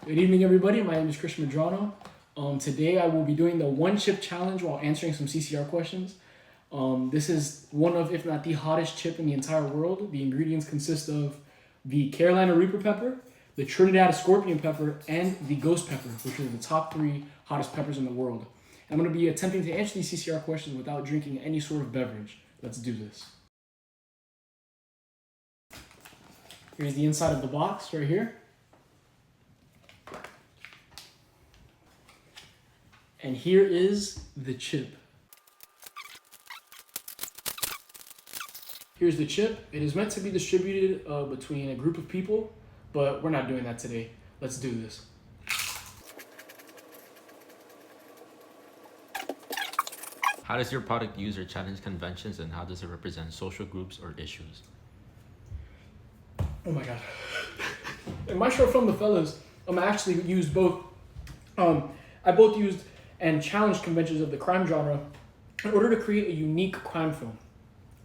Good evening, everybody. My name is Chris Madrano. Today I will be doing the one chip challenge while answering some CCR questions. This is one of, if not the hottest chip in the entire world. The ingredients consist of the Carolina Reaper pepper, the Trinidad Scorpion pepper, and the ghost pepper, which are the top 3 hottest peppers in the world. I'm going to be attempting to answer these CCR questions without drinking any sort of beverage. Let's do this. Here's the inside of the box right here. And here is the chip. Here's the chip. It is meant to be distributed between a group of people, but we're not doing that today. Let's do this. How does your product use or challenge conventions, and how does it represent social groups or issues? Oh my God. In my short film, The Fellas, I actually used both. I both used and challenged conventions of the crime genre in order to create a unique crime film.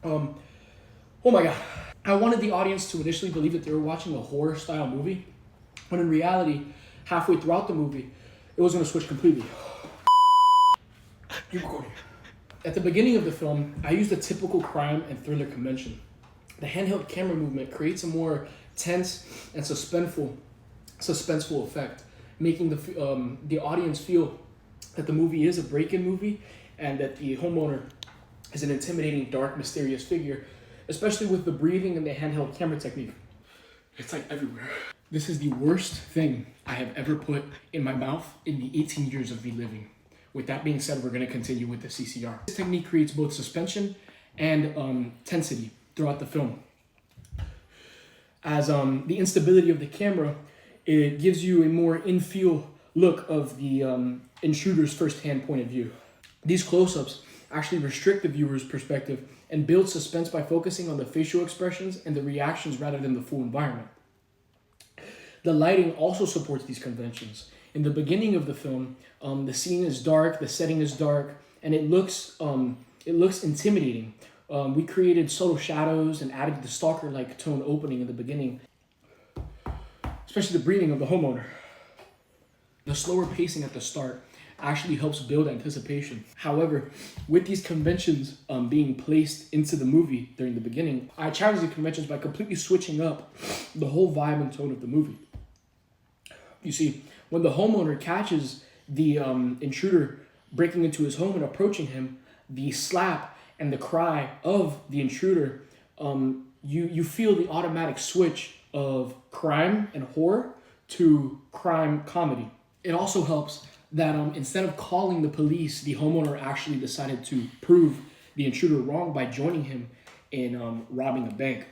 Oh my God. I wanted the audience to initially believe that they were watching a horror style movie, when in reality, halfway throughout the movie, it was going to switch completely. You're recording. At the beginning of the film, I used a typical crime and thriller convention. The handheld camera movement creates a more tense and suspenseful effect, making the audience feel that the movie is a break-in movie and that the homeowner is an intimidating, dark, mysterious figure, especially with the breathing and the handheld camera technique. It's like everywhere. This is the worst thing I have ever put in my mouth in the 18 years of me living. With that being said, we're going to continue with the CCR. This technique creates both suspension and tensity throughout the film. As the instability of the camera, it gives you a more in-feel look of the intruder's first-hand point of view. These close-ups actually restrict the viewer's perspective and build suspense by focusing on the facial expressions and the reactions rather than the full environment. The lighting also supports these conventions. In the beginning of the film, the scene is dark, the setting is dark, and it looks intimidating. We created subtle shadows and added the stalker-like tone opening in the beginning, especially the breathing of the homeowner. The slower pacing at the start actually helps build anticipation. However, with these conventions being placed into the movie during the beginning, I challenged the conventions by completely switching up the whole vibe and tone of the movie. You see, when the homeowner catches the intruder breaking into his home and approaching him, the slap and the cry of the intruder, you feel the automatic switch of crime and horror to crime comedy. It also helps that instead of calling the police, the homeowner actually decided to prove the intruder wrong by joining him in robbing a bank.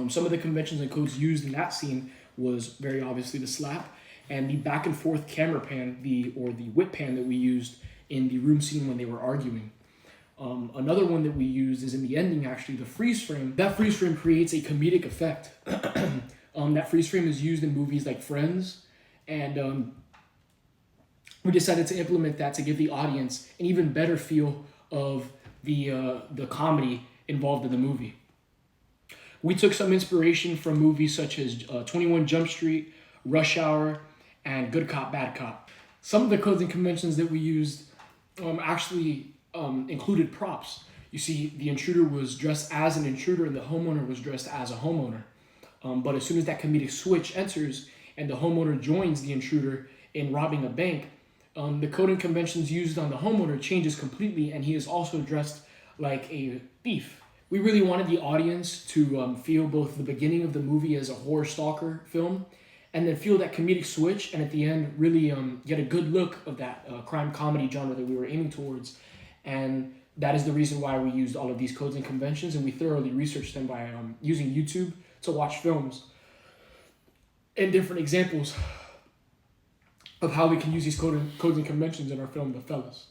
Some of the conventions and codes used in that scene was very obviously the slap and the back and forth camera pan, or the whip pan that we used in the room scene when they were arguing. Another one that we used is in the ending, actually, the freeze frame. That freeze frame creates a comedic effect. That freeze frame is used in movies like Friends, and we decided to implement that to give the audience an even better feel of the comedy involved in the movie. We took some inspiration from movies such as 21 Jump Street, Rush Hour, and Good Cop, Bad Cop. Some of the codes and conventions that we used actually included props. You see, the intruder was dressed as an intruder and the homeowner was dressed as a homeowner. But as soon as that comedic switch enters and the homeowner joins the intruder in robbing a bank, the code and conventions used on the homeowner changes completely, and he is also dressed like a thief. We really wanted the audience to feel both the beginning of the movie as a horror stalker film, and then feel that comedic switch, and at the end really get a good look of that crime comedy genre that we were aiming towards. And that is the reason why we used all of these codes and conventions, and we thoroughly researched them by using YouTube to watch films and different examples of how we can use these codes and conventions in our film, The Fellas.